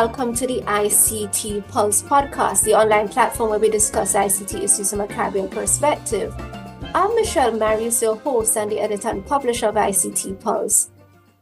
welcome to the ICT Pulse podcast, the online platform where we discuss ICT issues from a Caribbean perspective. I'm Michelle Marius, your host and the editor and publisher of ICT Pulse.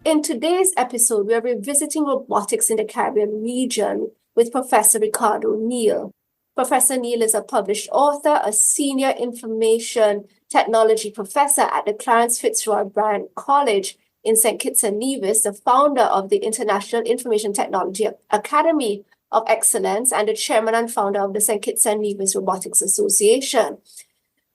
In today's episode, we are revisiting robotics in the Caribbean region with Professor Ricardo Neil. Professor Neil is a published author, a senior information technology professor at the Clarence Fitzroy Bryant College in Saint Kitts and Nevis, the founder of the International Information Technology Academy of Excellence, and the chairman and founder of the Saint Kitts and Nevis Robotics Association.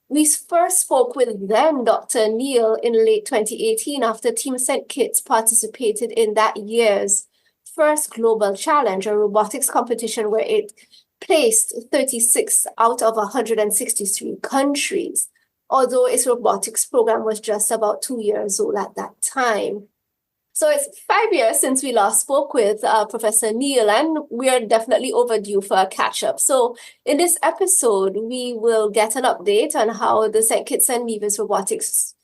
We first spoke with then Dr. Neil in late 2018 after Team Saint Kitts participated in that year's first Global Challenge, a robotics competition where it placed 36 out of 163 countries, although its robotics program was just about 2 years old at that time. So it's 5 years since we last spoke with Professor Neil, and we are definitely overdue for a catch-up. So in this episode, we will get an update on how the Saint Kitts and Nevis robotics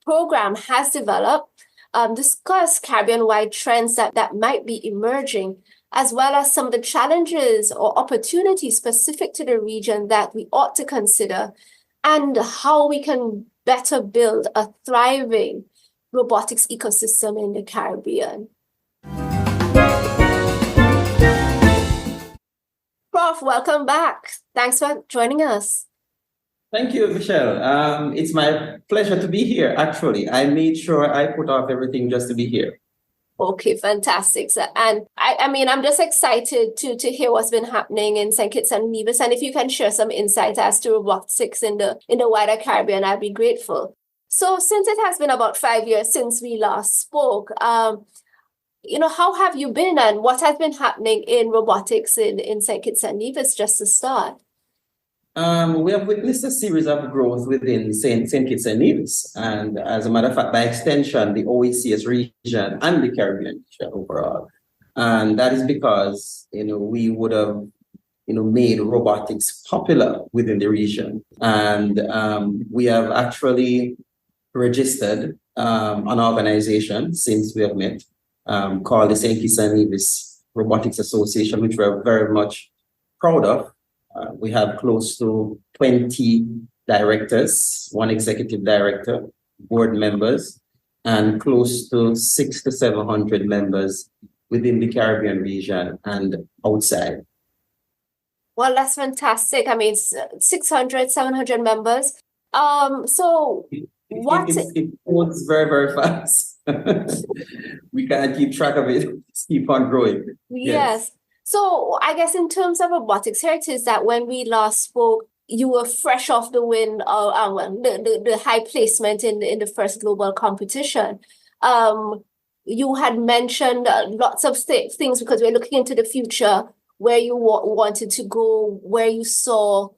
program has developed, discuss Caribbean-wide trends that might be emerging, as well as some of the challenges or opportunities specific to the region that we ought to consider, and how we can better build a thriving robotics ecosystem in the Caribbean. Prof, welcome back. Thanks for joining us. Thank you, Michelle. It's my pleasure to be here, actually. I made sure I put off everything just to be here. Okay, fantastic. So, and I'm just excited to hear what's been happening in Saint Kitts and Nevis. And if you can share some insight as to robotics in the wider Caribbean, I'd be grateful. So since it has been about 5 years since we last spoke, how have you been and what has been happening in robotics in Saint Kitts and Nevis, just to start? We have witnessed a series of growth within Saint Kitts and Nevis, and as a matter of fact, by extension, the OECS region and the Caribbean region overall. And that is because, we would have, made robotics popular within the region. And we have actually registered an organization since we have met called the Saint Kitts and Nevis Robotics Association, which we're very much proud of. We have close to 20 directors, one executive director, board members, and close to 600 to 700 members within the Caribbean region and outside. Well, that's fantastic. 600, 700 members. It moves very, very fast. We can't keep track of it. Just keep on growing. Yes. So I guess in terms of robotics, here it is that when we last spoke, you were fresh off the wind of the high placement in the first global competition. You had mentioned lots of things because we're looking into the future, where you wanted to go, where you saw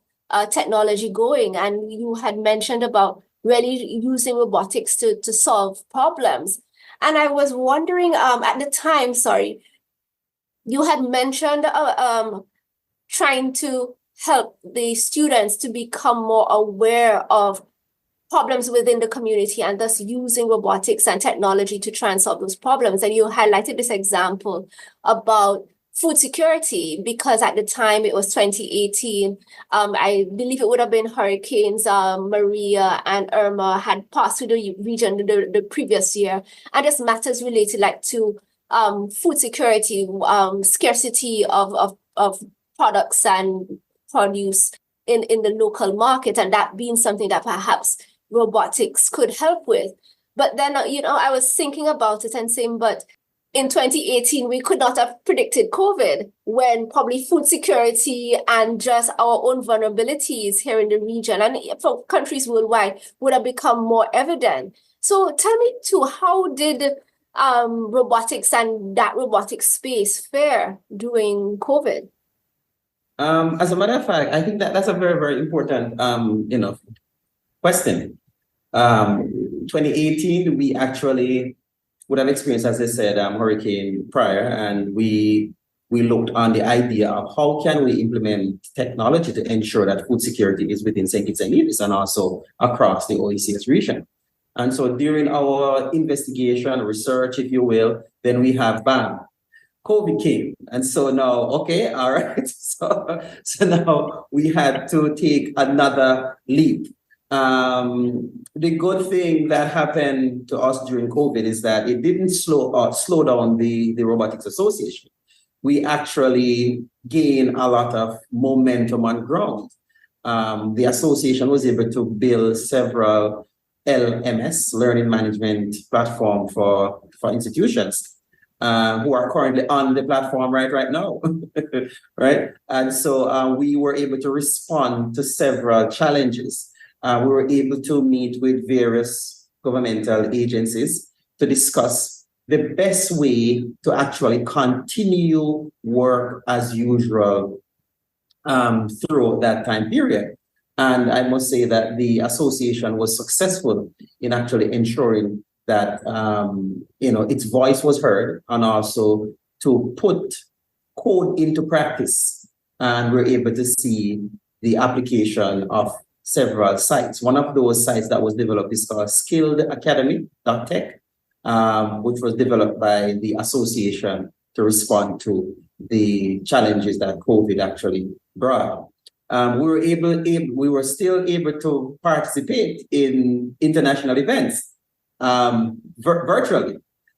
technology going, and you had mentioned about really using robotics to solve problems. And I was wondering at the time, you had mentioned trying to help the students to become more aware of problems within the community and thus using robotics and technology to try and solve those problems. And you highlighted this example about food security because at the time it was 2018. I believe it would have been Hurricanes Maria and Irma had passed through the region the previous year. And just matters related to food security, scarcity of products and produce in the local market, and that being something that perhaps robotics could help with. But then, I was thinking about it and saying, but in 2018, we could not have predicted COVID when probably food security and just our own vulnerabilities here in the region and for countries worldwide would have become more evident. So tell me too, how did robotics and that robotic space fare during COVID? As a matter of fact, I think that's a very, very important, question. 2018, we actually would have experienced, as I said, hurricane prior, and we looked on the idea of how can we implement technology to ensure that food security is within Saint Kitts and Nevis and also across the OECS region. And so during our investigation, research, if you will, then we have BAM. COVID came. And so now, okay, all right. So now we had to take another leap. The good thing that happened to us during COVID is that it didn't slow down the Robotics Association. We actually gained a lot of momentum on ground. The association was able to build several LMS, learning management platform for institutions who are currently on the platform right now, right? And so we were able to respond to several challenges. We were able to meet with various governmental agencies to discuss the best way to actually continue work as usual through that time period. And I must say that the association was successful in actually ensuring that its voice was heard, and also to put code into practice. And we're able to see the application of several sites. One of those sites that was developed is called skilledacademy.tech, which was developed by the association to respond to the challenges that COVID actually brought. We were still able to participate in international events virtually.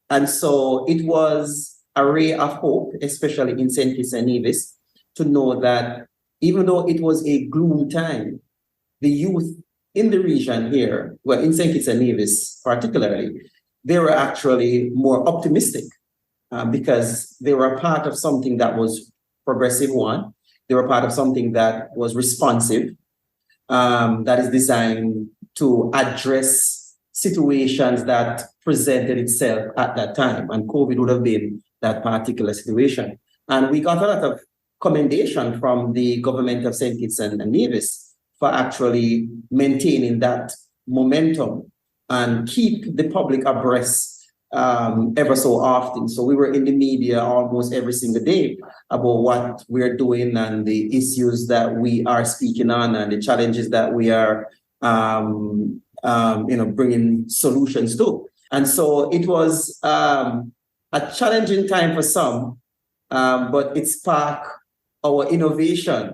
And so it was a ray of hope, especially in Saint Kitts and Nevis, to know that even though it was a gloom time, the youth in the region here, well, in Saint Kitts and Nevis particularly, they were actually more optimistic because they were a part of something that was progressive one. They were part of something that was responsive, that is designed to address situations that presented itself at that time. And COVID would have been that particular situation. And we got a lot of commendation from the government of Saint Kitts and Nevis for actually maintaining that momentum and keep the public abreast ever so often. So we were in the media almost every single day about what we're doing and the issues that we are speaking on and the challenges that we are bringing solutions to. And so it was a challenging time for some, but it sparked our innovation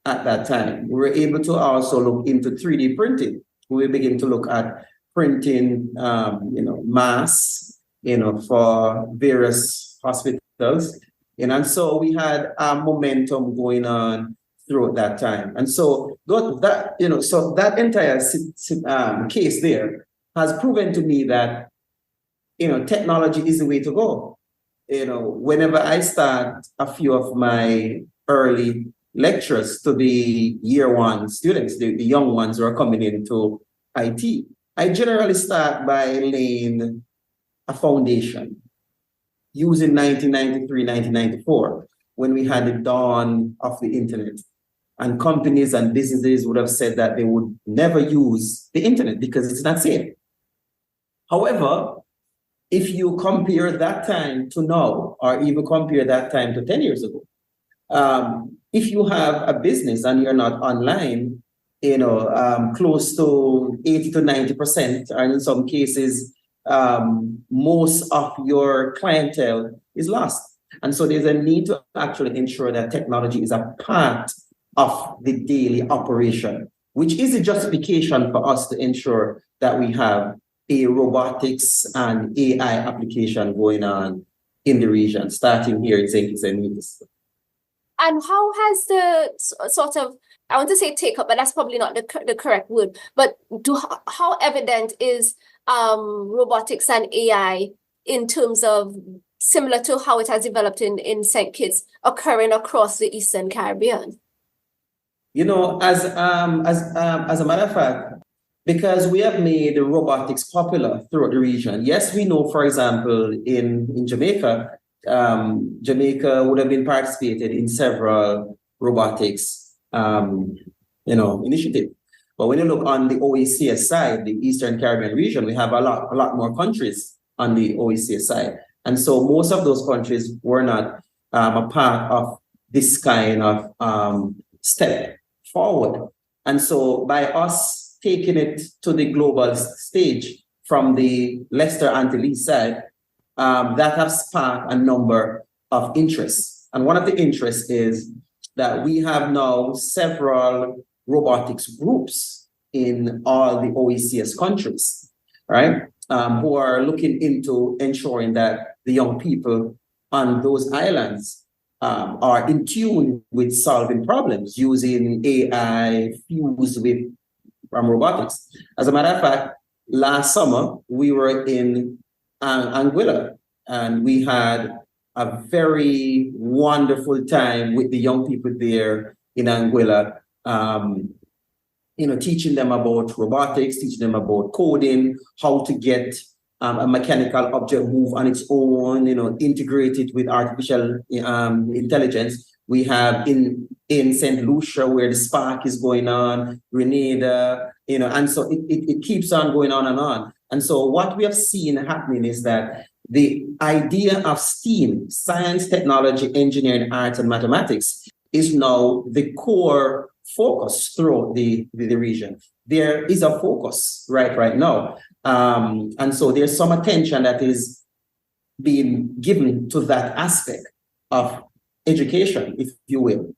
at that time. We were able to also look into 3D printing. We began to look at printing, masks, for various hospitals. And so we had momentum going on throughout that time. And so that entire case there has proven to me that, technology is the way to go. Whenever I start a few of my early lectures to the year one students, the young ones who are coming into IT, I generally start by laying a foundation using 1993, 1994, when we had the dawn of the internet. And companies and businesses would have said that they would never use the internet because it's not safe. However, if you compare that time to now, or even compare that time to 10 years ago, if you have a business and you're not online, close to 80 to 90%, and in some cases, most of your clientele is lost. And so there's a need to actually ensure that technology is a part of the daily operation, which is a justification for us to ensure that we have a robotics and AI application going on in the region, starting here in Saint Kitts and Nevis. And how has the sort of, I want to say take up, but that's probably not the correct word, but how evident is robotics and AI in terms of similar to how it has developed in St. Kitts occurring across the Eastern Caribbean? As a matter of fact, because we have made robotics popular throughout the region. Yes, we know, for example, in Jamaica, Jamaica would have been participated in several robotics, initiatives. But when you look on the OECS side, the Eastern Caribbean region, we have a lot more countries on the OECS side. And so most of those countries were not a part of this kind of step forward. And so by us taking it to the global stage from the Leicester Antilles side, that has sparked a number of interest. And one of the interests is that we have now several robotics groups in all the OECS countries, right? Who are looking into ensuring that the young people on those islands are in tune with solving problems using AI fused with robotics. As a matter of fact, last summer we were in Anguilla, and we had a very wonderful time with the young people there in Anguilla. Teaching them about robotics, teaching them about coding, how to get a mechanical object move on its own, integrated with artificial intelligence. We have in St. Lucia where the Spark is going on, Grenada, and so it keeps on going on and on. And so what we have seen happening is that the idea of STEAM, science, technology, engineering, arts, and mathematics, is now the core focus throughout the region. There is a focus right now. And so there's some attention that is being given to that aspect of education, if you will.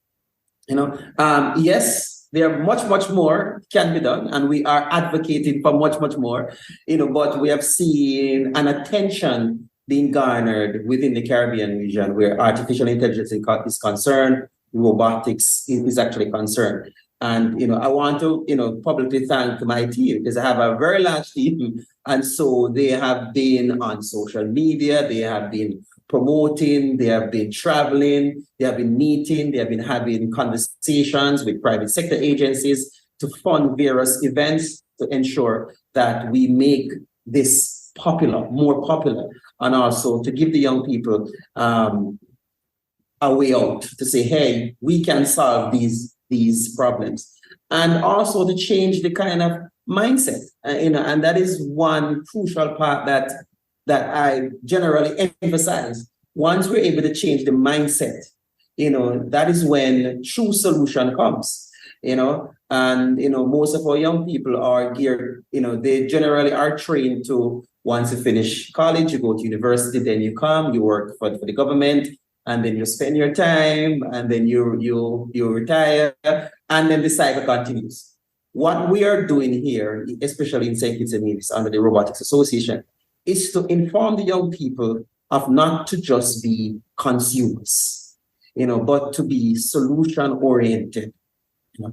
Yes, there are much more can be done, and we are advocating for much more, but we have seen an attention being garnered within the Caribbean region where artificial intelligence is concerned, robotics is actually concerned. And, I want to, publicly thank my team because I have a very large team. And so they have been on social media, they have been promoting, they have been traveling, they have been meeting, they have been having conversations with private sector agencies to fund various events to ensure that we make this more popular, and also to give the young people a way out to say, hey, we can solve these problems, and also to change the kind of mindset, and that is one crucial part that I generally emphasize. Once we're able to change the mindset, that is when true solution comes, and, most of our young people are geared, they generally are trained to, once you finish college, you go to university, then you come, you work for the government, and then you spend your time, and then you retire, and then the cycle continues. What we are doing here, especially in Saint Kitts and Nevis under the Robotics Association, is to inform the young people of not to just be consumers, but to be solution-oriented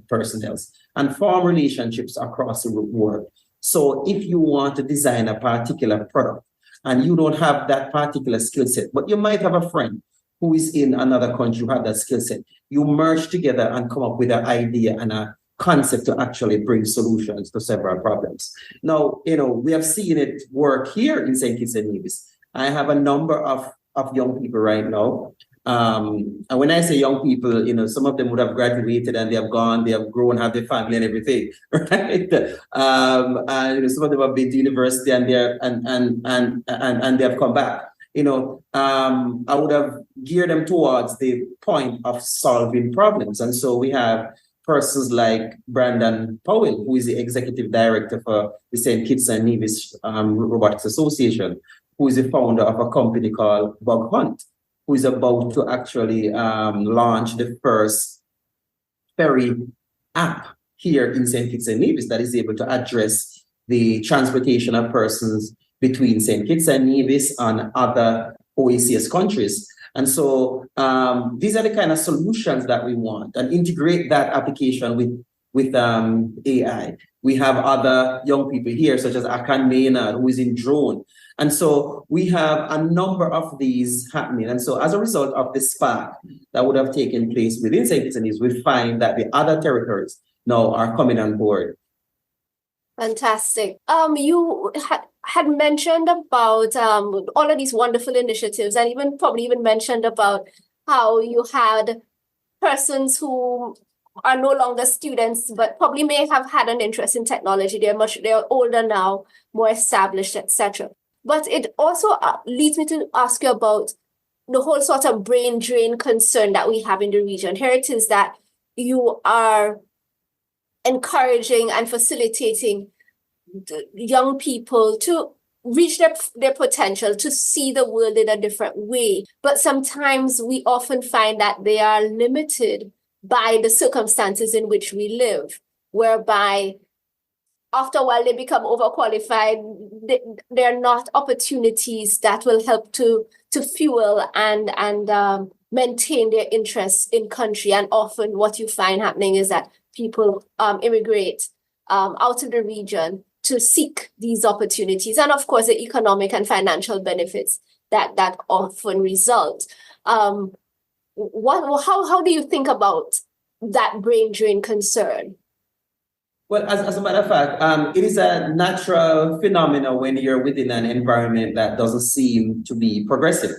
personnel and form relationships across the world. So if you want to design a particular product and you don't have that particular skill set, but you might have a friend who is in another country who have that skill set, you merge together and come up with an idea and a concept to actually bring solutions to several problems. Now, we have seen it work here in St. Kitts and Nevis. I have a number of young people right now. And when I say young people, some of them would have graduated and they have gone, they have grown, have their family and everything, right? And some of them have been to university and they have come back. I would have geared them towards the point of solving problems. And so we have persons like Brandon Powell, who is the executive director for the Saint Kitts and Nevis Robotics Association, who is the founder of a company called Bug Hunt, who is about to actually launch the first ferry app here in Saint Kitts and Nevis that is able to address the transportation of persons between Saint Kitts and Nevis and other OECS countries. And so these are the kind of solutions that we want, and integrate that application with AI. We have other young people here, such as Akan Maynard, who is in drone. And so we have a number of these happening. And so as a result of the spark that would have taken place within St. Kitts and Nevis, we find that the other territories now are coming on board. Fantastic. You had mentioned about all of these wonderful initiatives, and probably even mentioned about how you had persons who are no longer students, but probably may have had an interest in technology. They're older now, more established, etc. But it also leads me to ask you about the whole sort of brain drain concern that we have in the region. Here it is that you are encouraging and facilitating the young people to reach their potential, to see the world in a different way. But sometimes we often find that they are limited by the circumstances in which we live, whereby after a while they become overqualified. There are not opportunities that will help to fuel and maintain their interests in country. And often what you find happening is that people immigrate out of the region to seek these opportunities, and of course the economic and financial benefits that often result. How do you think about that brain drain concern? Well, as a matter of fact, it is a natural phenomenon when you're within an environment that doesn't seem to be progressive,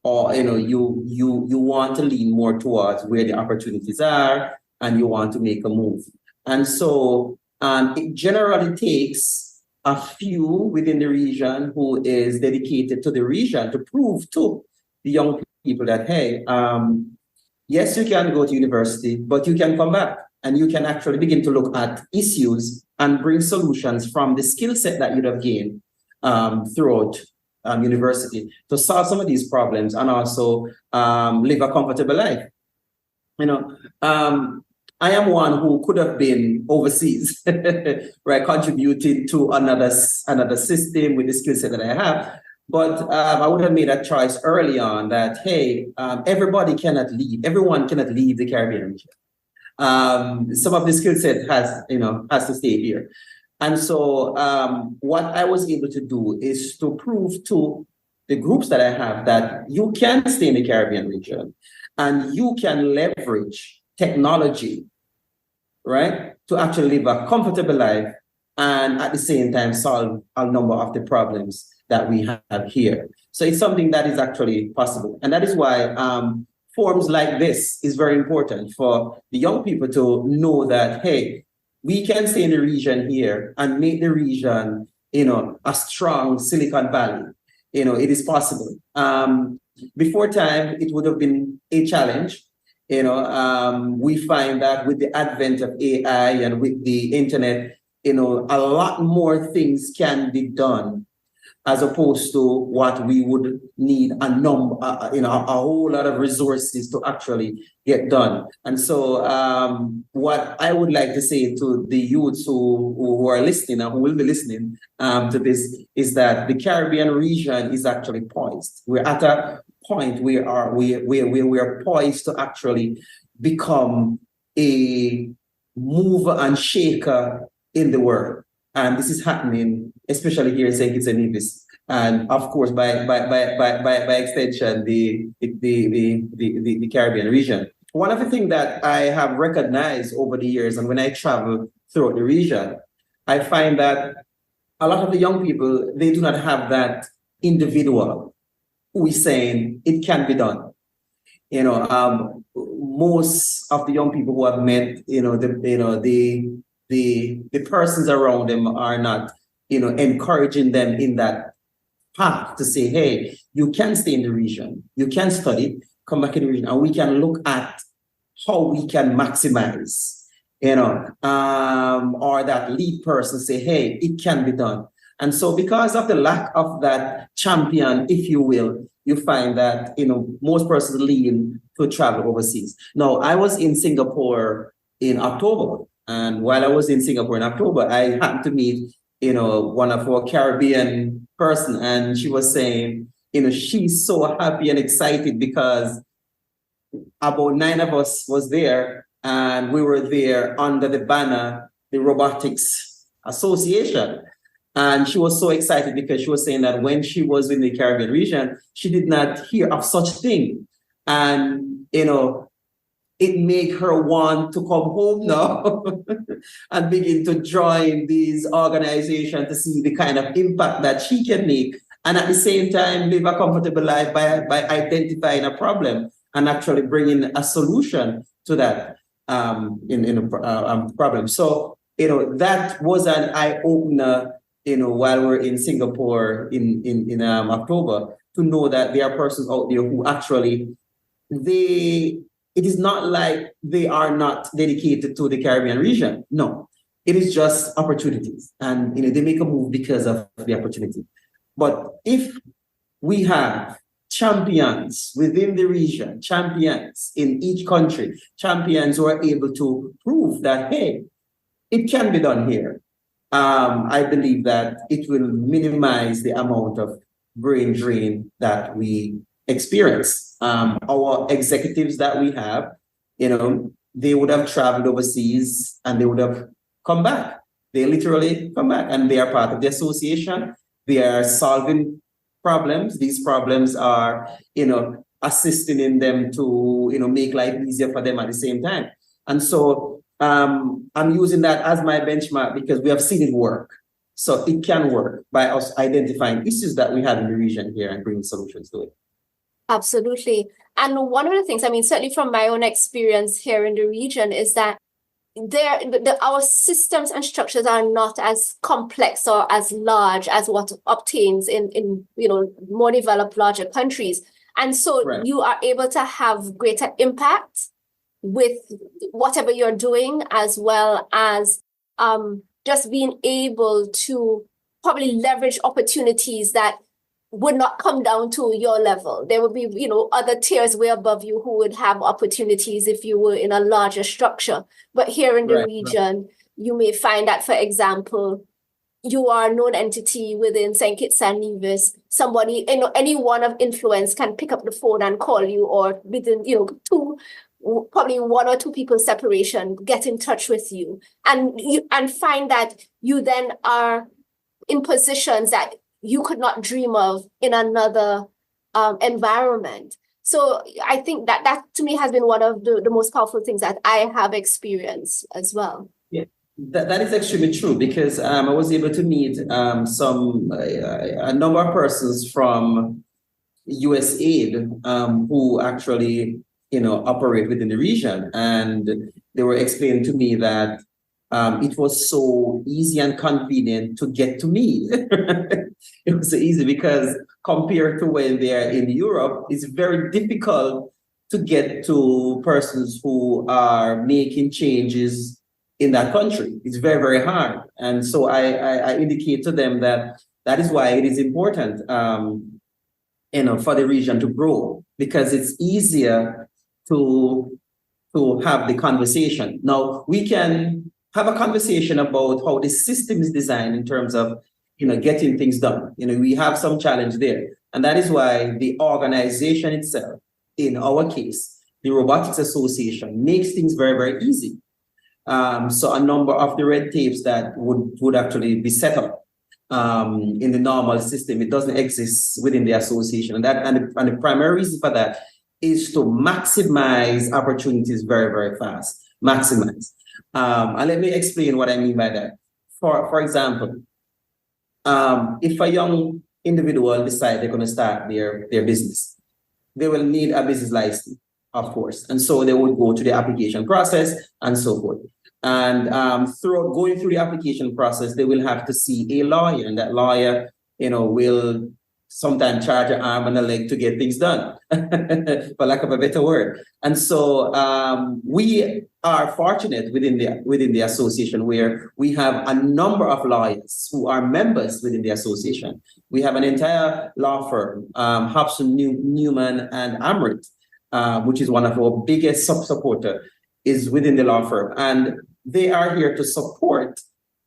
or you want to lean more towards where the opportunities are, and you want to make a move. And so it generally takes a few within the region who is dedicated to the region to prove to the young people that, hey, yes, you can go to university, but you can come back and you can actually begin to look at issues and bring solutions from the skill set that you'd have gained throughout university to solve some of these problems, and also live a comfortable life. I am one who could have been overseas, right, contributing to another system with the skill set that I have. But I would have made a choice early on that, hey, everyone cannot leave the Caribbean region. Some of the skill set has to stay here. And so what I was able to do is to prove to the groups that I have that you can stay in the Caribbean region and you can leverage technology, right, to actually live a comfortable life and at the same time solve a number of the problems that we have here. So it's something that is actually possible. And that is why forums like this is very important for the young people to know that, hey, we can stay in the region here and make the region, a strong Silicon Valley. It is possible. Before time, it would have been a challenge. We find that with the advent of AI and with the internet, a lot more things can be done, as opposed to what we would need a whole lot of resources to actually get done. And so what I would like to say to the youths who are listening and who will be listening to this is that the Caribbean region is actually poised. We're at a point we are poised to actually become a mover and shaker in the world. And this is happening, especially here in Saint Kitts and Nevis, and of course, by extension, the Caribbean region. One of the things that I have recognized over the years, and when I travel throughout the region, I find that a lot of the young people, they do not have that individual who is saying it can be done. Most of the young people who I've met, the persons around them are not, encouraging them in that path to say, hey, you can stay in the region, you can study, come back in the region, and we can look at how we can maximize, or that lead person say, hey, it can be done. And so because of the lack of that champion, if you will, you find that, most persons lean to travel overseas. Now, I was in Singapore in October. And while I was in Singapore in October, I happened to meet, one of our Caribbean person, and she was saying, she's so happy and excited because about 9 of us was there, and we were there under the banner, the Robotics Association. And she was so excited because she was saying that when she was in the Caribbean region, she did not hear of such thing. And, it made her want to come home now and begin to join these organizations to see the kind of impact that she can make. And at the same time, live a comfortable life by identifying a problem and actually bringing a solution to that problem. So, that was an eye-opener, while we're in Singapore in October, to know that there are persons out there who actually, it is not like they are not dedicated to the Caribbean region. No, it is just opportunities. And, they make a move because of the opportunity. But if we have champions within the region, champions in each country, champions who are able to prove that, hey, it can be done here. I believe that it will minimize the amount of brain drain that we experience. Our executives that we have, they would have traveled overseas and they would have come back. They literally come back and they are part of the association. They are solving problems. These problems are, assisting in them to, make life easier for them at the same time. And so I'm using that as my benchmark because we have seen it work. So it can work by us identifying issues that we have in the region here and bringing solutions to it. Absolutely. And one of the things, certainly from my own experience here in the region, is that our systems and structures are not as complex or as large as what obtains in more developed, larger countries. And so Right. you are able to have greater impact with whatever you're doing, as well as just being able to probably leverage opportunities that would not come down to your level. There would be, other tiers way above you who would have opportunities if you were in a larger structure. But here in the Right. region, you may find that, for example, you are a known entity within Saint Kitts and Nevis. Somebody, anyone of influence can pick up the phone and call you, or within, probably one or two people separation, get in touch with you and find that you then are in positions that you could not dream of in another environment. So I think that to me has been one of the most powerful things that I have experienced as well. Yeah, that is extremely true because I was able to meet a number of persons from USAID who actually operate within the region, and they were explaining to me that it was so easy and convenient to get to me. It was so easy because compared to when they're in Europe, it's very difficult to get to persons who are making changes in that country. It's very, very hard. And so I indicate to them that is why it is important, for the region to grow, because it's easier to have the conversation. Now, we can have a conversation about how the system is designed in terms of, getting things done. We have some challenge there. And that is why the organization itself, in our case, the Robotics Association, makes things very, very easy. So a number of the red tapes that would actually be set up in the normal system, it doesn't exist within the association. And the primary reason for that is to maximize opportunities very, very fast. Maximize. And let me explain what I mean by that. For example, if a young individual decide they're going to start their business, they will need a business license, of course. And so they would go to the application process and so forth. And going through the application process, they will have to see a lawyer, and that lawyer, will sometimes charge an arm and a leg to get things done, for lack of a better word. And so we are fortunate within the association where we have a number of lawyers who are members within the association. We have an entire law firm, Hobson, Newman, and Amrit, which is one of our biggest supporter, is within the law firm. And they are here to support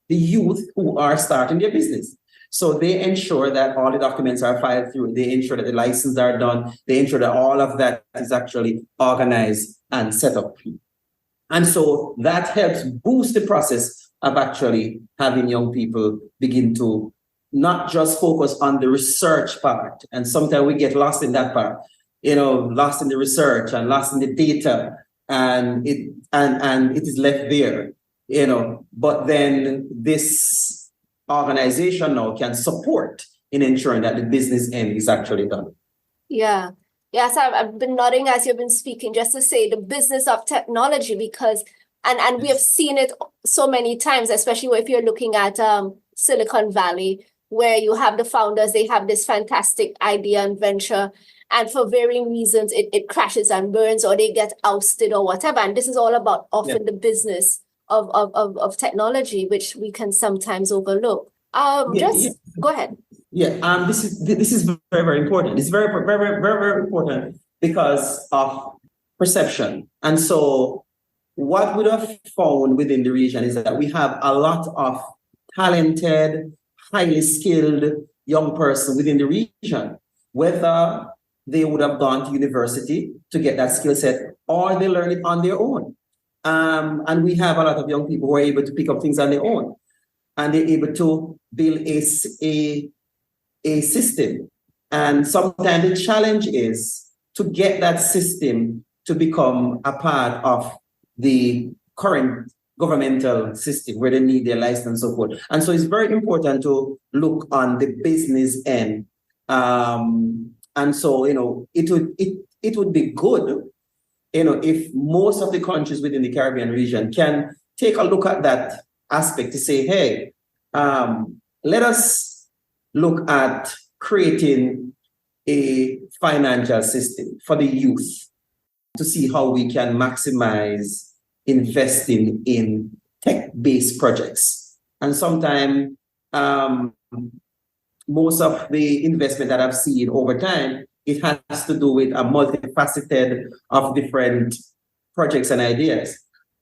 the youth who are starting their business. So they ensure that all the documents are filed through. They ensure that the licenses are done. They ensure that all of that is actually organized and set up. And so that helps boost the process of actually having young people begin to not just focus on the research part. And sometimes we get lost in that part, lost in the research and lost in the data, and it is left there, But then this organization now can support in ensuring that the business end is actually done. Yeah. Yes, I've been nodding as you've been speaking, just to say the business of technology, because and we have seen it so many times, especially if you're looking at Silicon Valley, where you have the founders, they have this fantastic idea and venture, and for varying reasons, it crashes and burns, or they get ousted or whatever. And this is all about often the business of technology, which we can sometimes overlook. Go ahead. Yeah, this is very, very important. It's very, very, very, very, very important because of perception. And so what we have found within the region is that we have a lot of talented, highly skilled young person within the region, whether they would have gone to university to get that skill set or they learn it on their own. And we have a lot of young people who are able to pick up things on their own, and they're able to build a system. And sometimes the challenge is to get that system to become a part of the current governmental system where they need their license and so forth. And so it's very important to look on the business end. And so, it would be good, if most of the countries within the Caribbean region can take a look at that aspect to say, hey, let us look at creating a financial system for the youth to see how we can maximize investing in tech-based projects. And sometimes most of the investment that I've seen over time, it has to do with a multifaceted of different projects and ideas.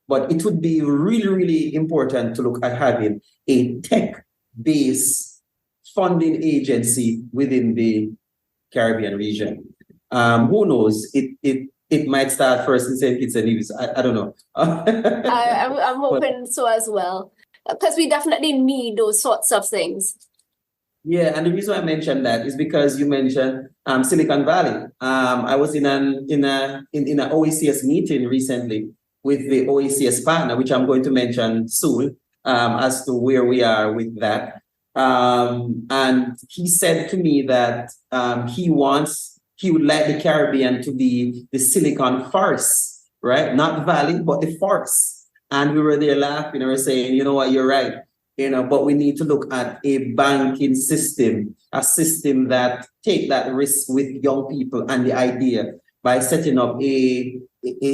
But it would be really, really important to look at having a tech-based funding agency within the Caribbean region. Who knows? It might start first in Saint Kitts and Nevis. I don't know. I'm hoping so as well, because we definitely need those sorts of things. Yeah, and the reason I mentioned that is because you mentioned Silicon Valley. I was in an OECS meeting recently with the OECS partner, which I'm going to mention soon, as to where we are with that. And he said to me that he would like the Caribbean to be the Silicon Forest, right? Not Valley, but the forest. And we were there laughing and we were saying, you know what, you're right. But we need to look at a banking system, a system that take that risk with young people and the idea by setting up a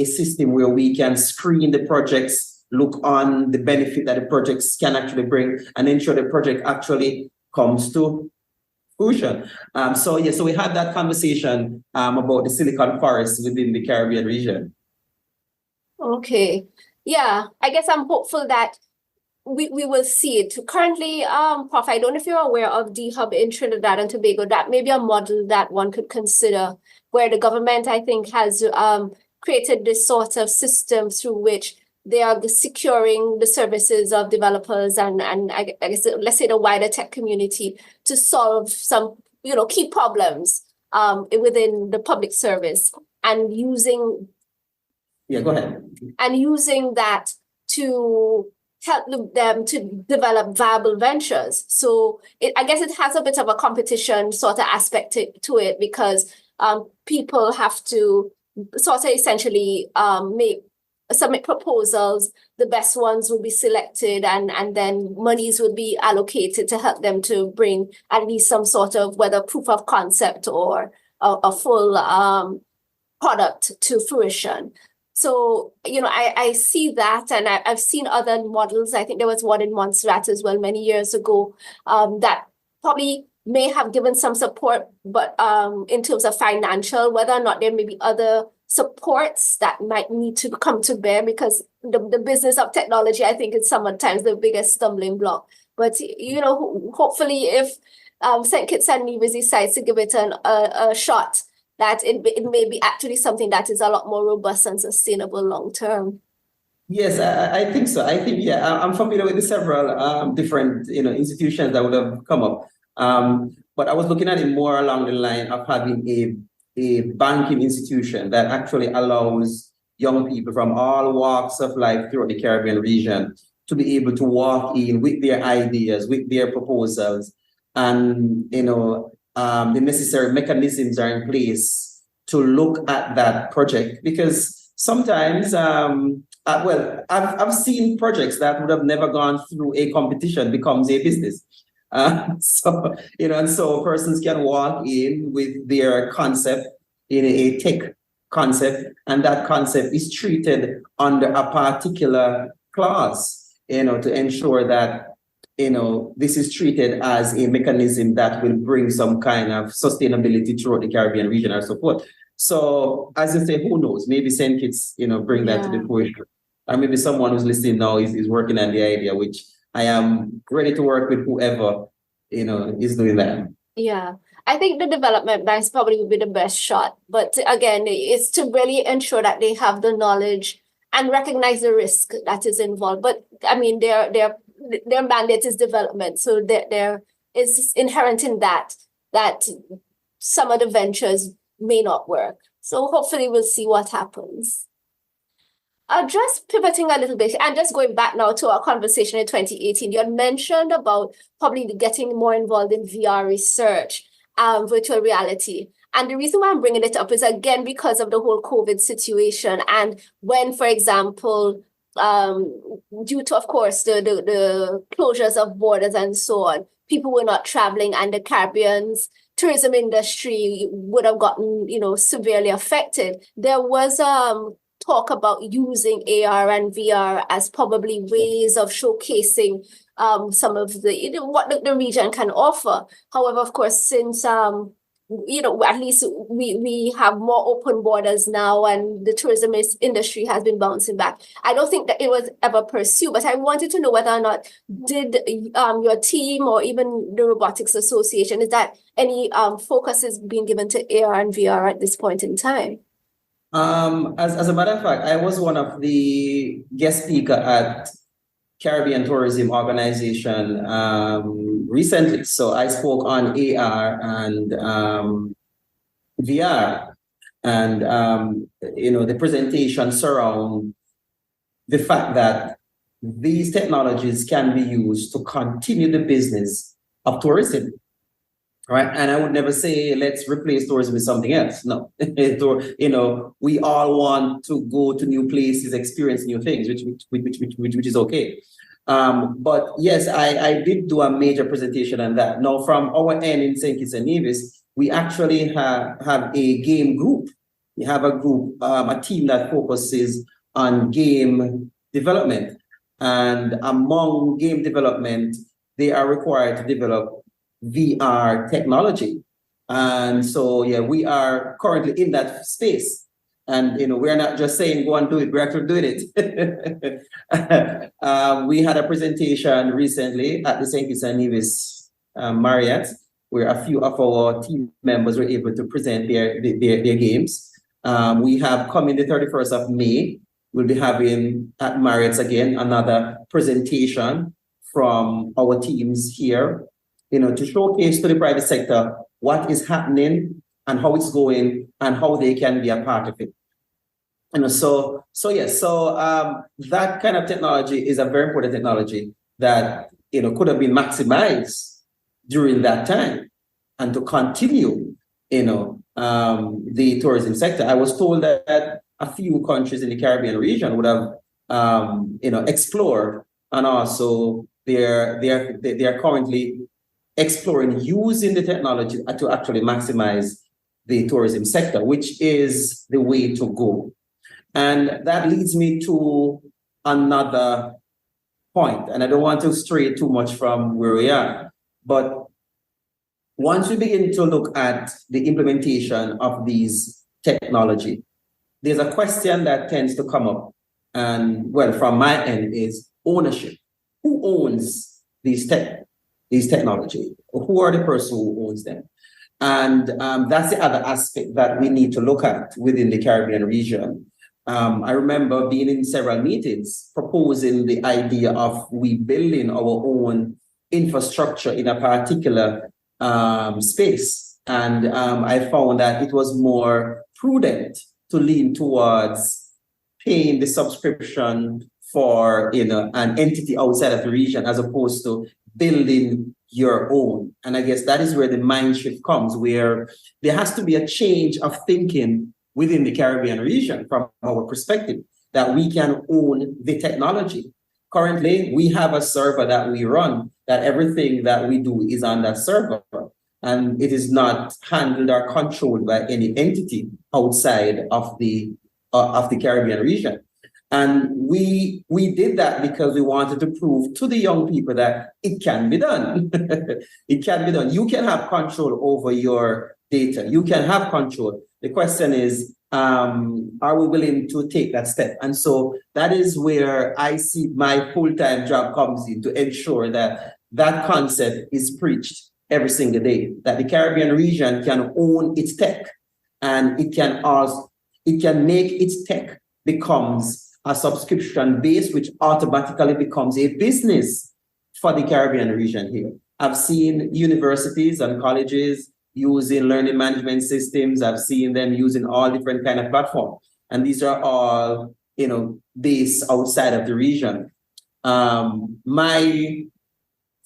system where we can screen the projects, look on the benefit that the projects can actually bring, and ensure the project actually comes to fruition. So we had that conversation about the Silicon Forest within the Caribbean region. Okay. Yeah, I guess I'm hopeful that we will see it. Currently, Prof, I don't know if you're aware of D-Hub in Trinidad and Tobago. That may be a model that one could consider, where the government, I think, has created this sort of system through which they are securing the services of developers and I guess, let's say, the wider tech community to solve some, key problems within the public service, and using... Yeah, go ahead. And using that to help them to develop viable ventures. So I guess it has a bit of a competition sort of aspect to it, because people have to sort of essentially submit proposals. The best ones will be selected, and then monies will be allocated to help them to bring at least some sort of, whether proof of concept or a full product to fruition. So, I see that, and I've seen other models. I think there was one in Montserrat as well many years ago that probably may have given some support, but in terms of financial, whether or not there may be other supports that might need to come to bear, because the business of technology, I think, is sometimes the biggest stumbling block. But, hopefully if Saint Kitts and Nevis decides to give it a shot, that it may be actually something that is a lot more robust and sustainable long term. Yes, I think so. I think, I'm familiar with the several different institutions that would have come up. But I was looking at it more along the line of having a banking institution that actually allows young people from all walks of life throughout the Caribbean region to be able to walk in with their ideas, with their proposals, and the necessary mechanisms are in place to look at that project. Because sometimes, I've seen projects that would have never gone through a competition becomes a business. So persons can walk in with their concept in a tech concept, and that concept is treated under a particular clause, to ensure that this is treated as a mechanism that will bring some kind of sustainability throughout the Caribbean region or so forth. So as I say, who knows? Maybe Saint Kitts, bring that to the forefront. Or maybe someone who's listening now is working on the idea, which I am ready to work with whoever, is doing that. Yeah. I think the development banks probably would be the best shot. But again, it's to really ensure that they have the knowledge and recognize the risk that is involved. But I mean, their mandate is development. So there is inherent in that some of the ventures may not work. So hopefully we'll see what happens. Just pivoting a little bit and just going back now to our conversation in 2018, you had mentioned about probably getting more involved in VR research, virtual reality. And the reason why I'm bringing it up is, again, because of the whole COVID situation. And when, for example, due to, of course, the closures of borders and so on, people were not traveling, and the Caribbean's tourism industry would have gotten, severely affected. There was talk about using AR and VR as probably ways of showcasing some of what the region can offer. However, of course, since at least we have more open borders now, and the tourism industry has been bouncing back. I don't think that it was ever pursued, but I wanted to know whether or not did your team or even the Robotics Association, is that any focus is being given to AR and VR at this point in time? As a matter of fact, I was one of the guest speaker at Caribbean Tourism Organization recently. So I spoke on AR and VR, and the presentation surround the fact that these technologies can be used to continue the business of tourism. Right. And I would never say, let's replace tourism with something else. No, we all want to go to new places, experience new things, which is okay. But yes, I did do a major presentation on that. Now, from our end in Saint Kitts and Nevis, we actually have a game group. We have a group, a team that focuses on game development. And among game development, they are required to develop VR technology. And so, yeah, we are currently in that space. And, we're not just saying, go and do it, we're actually doing it. We had a presentation recently at the Saint Kitts and Nevis Marriott, where a few of our team members were able to present their games. We have coming the 31st of May, we'll be having at Marriott's again, another presentation from our teams here, to showcase to the private sector what is happening and how it's going and how they can be a part of it. That kind of technology is a very important technology that, could have been maximized during that time and to continue, the tourism sector. I was told that a few countries in the Caribbean region would have, explored, and also they are currently exploring using the technology to actually maximize the tourism sector, which is the way to go. And that leads me to another point, and I don't want to stray too much from where we are, but once we begin to look at the implementation of these technology, there's a question that tends to come up, and well, from my end is ownership. Who owns these technology? Who are the person who owns them? And that's the other aspect that we need to look at within the Caribbean region. I remember being in several meetings proposing the idea of we building our own infrastructure in a particular space. And I found that it was more prudent to lean towards paying the subscription for an entity outside of the region as opposed to building your own. And I guess that is where the mind shift comes, where there has to be a change of thinking within the Caribbean region from our perspective, that we can own the technology. Currently, we have a server that we run, that everything that we do is on that server, and it is not handled or controlled by any entity outside of the Caribbean region. And we did that because we wanted to prove to the young people that it can be done. It can be done. You can have control over your data. You can have control. The question is, are we willing to take that step? And so that is where I see my full-time job comes in, to ensure that that concept is preached every single day, that the Caribbean region can own its tech, and it can make its tech becomes a subscription base, which automatically becomes a business for the Caribbean region here. I've seen universities and colleges using learning management systems. I've seen them using all different kind of platforms. And these are all, based outside of the region. My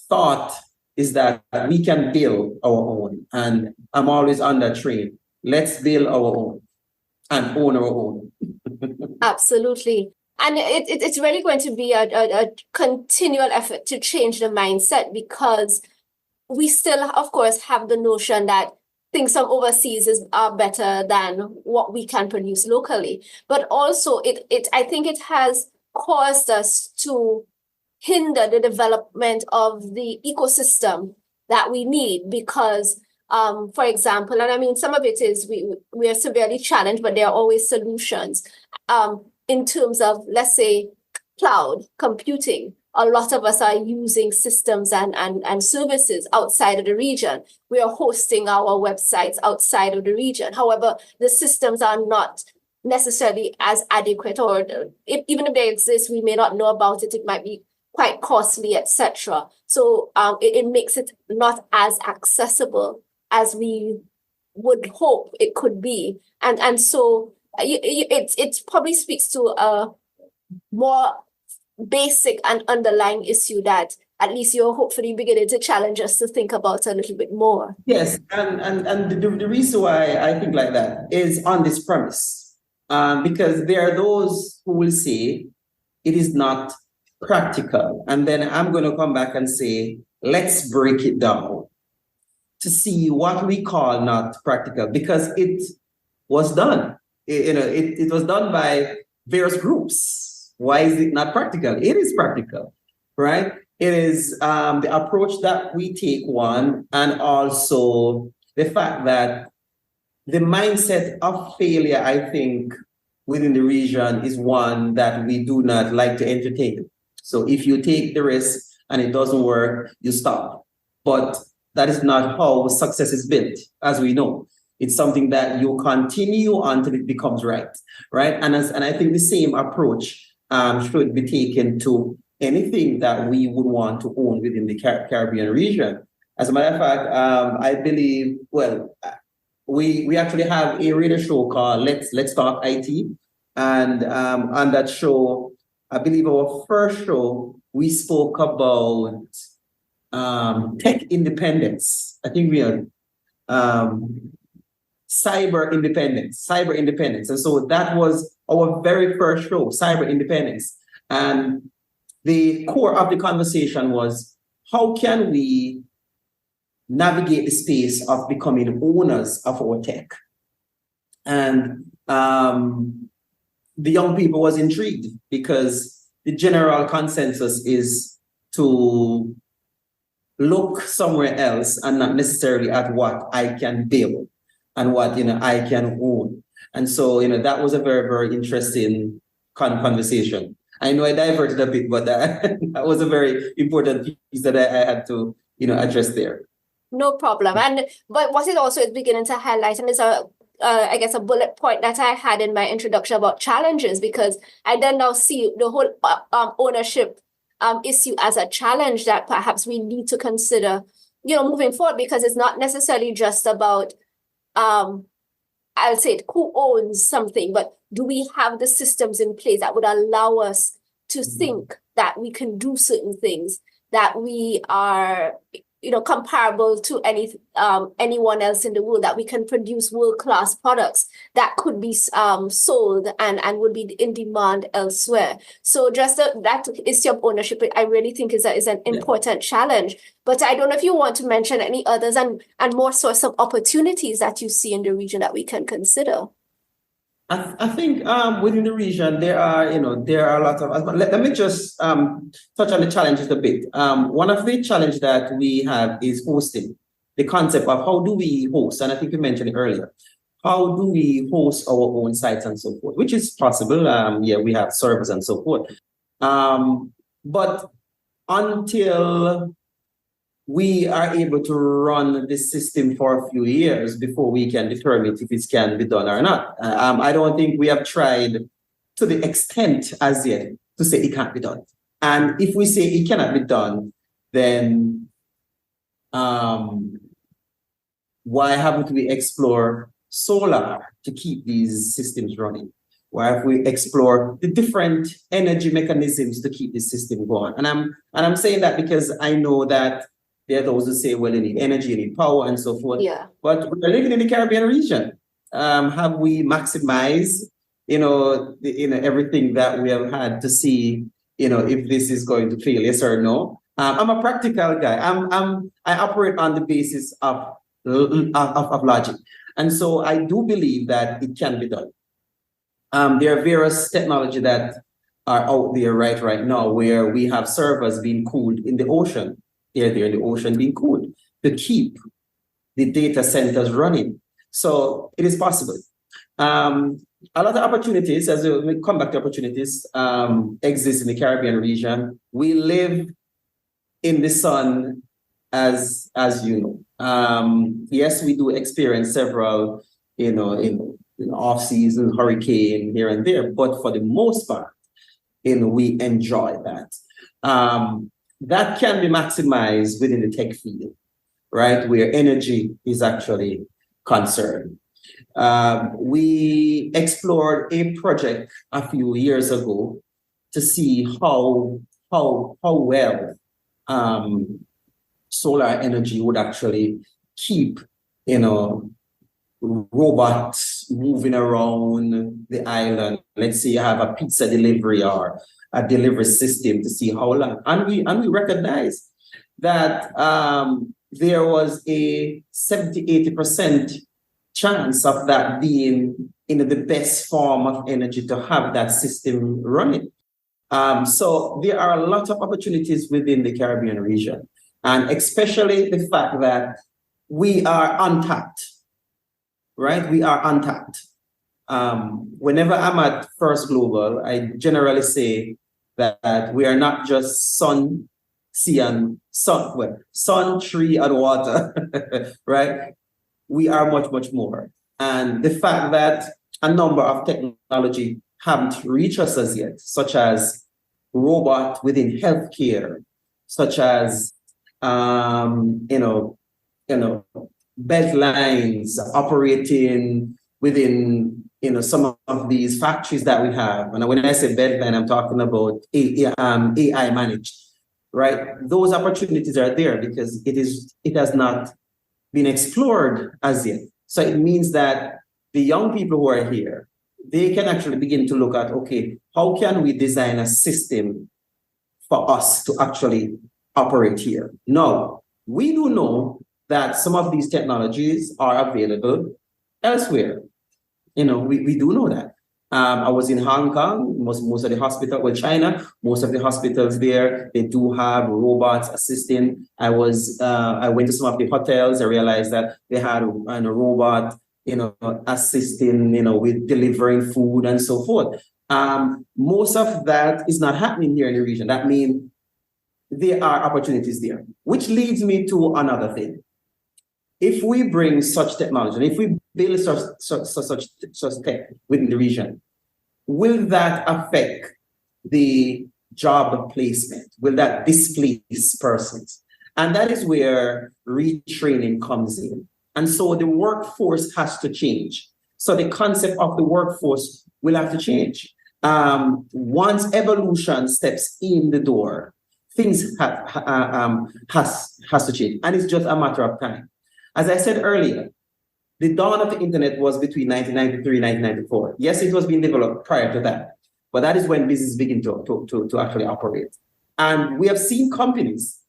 thought is that we can build our own. And I'm always on that train. Let's build our own and own our own. Absolutely. And it's really going to be a continual effort to change the mindset, because we still, of course, have the notion that things from overseas are better than what we can produce locally. But also, I think it has caused us to hinder the development of the ecosystem that we need, because for example, and I mean, some of it is we are severely challenged, but there are always solutions. In terms of, let's say, cloud computing, a lot of us are using systems and services outside of the region. We are hosting our websites outside of the region. However, the systems are not necessarily as adequate, or even if they exist, we may not know about it. It might be quite costly, etc. So it makes it not as accessible as we would hope it could be. And so it probably speaks to a more basic and underlying issue that at least you're hopefully beginning to challenge us to think about a little bit more. Yes, and the reason why I think like that is on this premise, because there are those who will say it is not practical, and then I'm going to come back and say, let's break it down to see what we call not practical, because it was done. It was done by various groups. Why is it not practical? It is practical, right? It is the approach that we take, one, and also the fact that the mindset of failure, I think, within the region is one that we do not like to entertain. So if you take the risk and it doesn't work, you stop. But that is not how success is built, as we know. It's something that you continue until it becomes right? And I think the same approach should be taken to anything that we would want to own within the Caribbean region. As a matter of fact, I believe, we actually have a radio show called Let's Talk IT. And on that show, I believe our first show, we spoke about tech independence. I think we are cyber independence. And so that was our very first show, cyber independence. And the core of the conversation was, how can we navigate the space of becoming owners of our tech? And the young people was intrigued, because the general consensus is to look somewhere else and not necessarily at what I can build and what I can own. And so that was a very, very interesting conversation. I know I diverted a bit, but that was a very important piece that I had to address there. No problem. But what it also is beginning to highlight, and it's I guess a bullet point that I had in my introduction about challenges, because I then now see the whole ownership issue as a challenge that perhaps we need to consider, moving forward, because it's not necessarily just about, I'll say it, who owns something, but do we have the systems in place that would allow us to think that we can do certain things, that we are, comparable to anyone else in the world, that we can produce world-class products that could be sold and would be in demand elsewhere. So just that issue of ownership, I really think is an important challenge. But I don't know if you want to mention any others and more sorts of opportunities that you see in the region that we can consider. I think within the region there are a lot of let me just touch on the challenges a bit. One of the challenges that we have is hosting. The concept of how do we host, and I think you mentioned it earlier. How do we host our own sites and so forth, which is possible. Yeah, we have servers and so forth. But until we are able to run this system for a few years before we can determine if it can be done or not. I don't think we have tried to the extent as yet to say it can't be done. And if we say it cannot be done, then why haven't we explored solar to keep these systems running? Why have we explored the different energy mechanisms to keep this system going? And I'm saying that because I know that there are those who say, well, you need energy, you need power, and so forth. Yeah. But we're living in the Caribbean region. Have we maximized, everything that we have had to see, if this is going to fail, yes or no? I'm a practical guy. I operate on the basis of logic, and so I do believe that it can be done. There are various technology that are out there right now where we have servers being cooled in the ocean. They're there in the ocean being cooled to keep the data centers running. So it is possible. A lot of opportunities, as we come back to opportunities, exist in the Caribbean region. We live in the sun, as you know. Yes, we do experience several, off-season hurricane here and there, but for the most part, we enjoy that. That can be maximized within the tech field, right? Where energy is actually concerned. We explored a project a few years ago to see how well solar energy would actually keep, robots moving around the island. Let's say you have a pizza delivery or a delivery system to see how long. And we recognize that there was a 70-80% chance of that being the best form of energy to have that system running. So there are a lot of opportunities within the Caribbean region, and especially the fact that we are untapped, right? We are untapped. Whenever I'm at First Global, I generally say that we are not just sun, sea, and sun, tree, and water, right? We are much, much more. And the fact that a number of technology haven't reached us as yet, such as robot within healthcare, such as belt lines operating within some of these factories that we have. And when I say belt line, I'm talking about AI managed, right? Those opportunities are there because it has not been explored as yet. So it means that the young people who are here, they can actually begin to look at, okay, how can we design a system for us to actually operate here? Now, we do know that some of these technologies are available elsewhere. We do know that. I was in Hong Kong, most of the hospitals, China, most of the hospitals there, they do have robots assisting. I went to some of the hotels, I realized that they had a robot, assisting, with delivering food and so forth. Most of that is not happening here in the region. That means there are opportunities there, which leads me to another thing. If we bring such technology, and if we build such tech within the region, will that affect the job placement? Will that displace persons? And that is where retraining comes in. And so the workforce has to change. So the concept of the workforce will have to change. Once evolution steps in the door, things has to change. And it's just a matter of time. As I said earlier, the dawn of the internet was between 1993 and 1994. Yes, it was being developed prior to that, but that is when business began to actually operate. And we have seen companies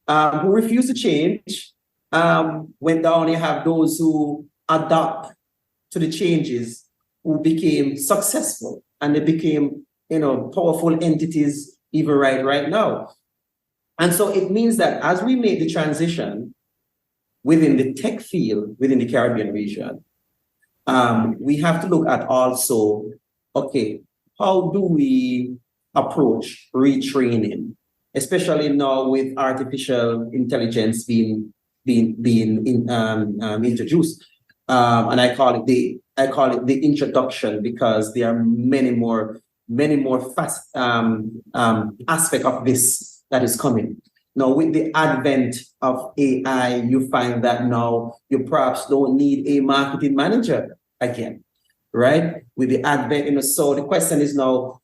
who refuse to change. When down, you have those who adapt to the changes who became successful, and they became, powerful entities even right now. And so it means that as we make the transition within the tech field, within the Caribbean region, we have to look at also, okay, how do we approach retraining, especially now with artificial intelligence being introduced, and I call it the introduction, because there are many more fast aspect of this that is coming. Now, with the advent of AI, you find that now you perhaps don't need a marketing manager again, right? With the advent, so the question is now,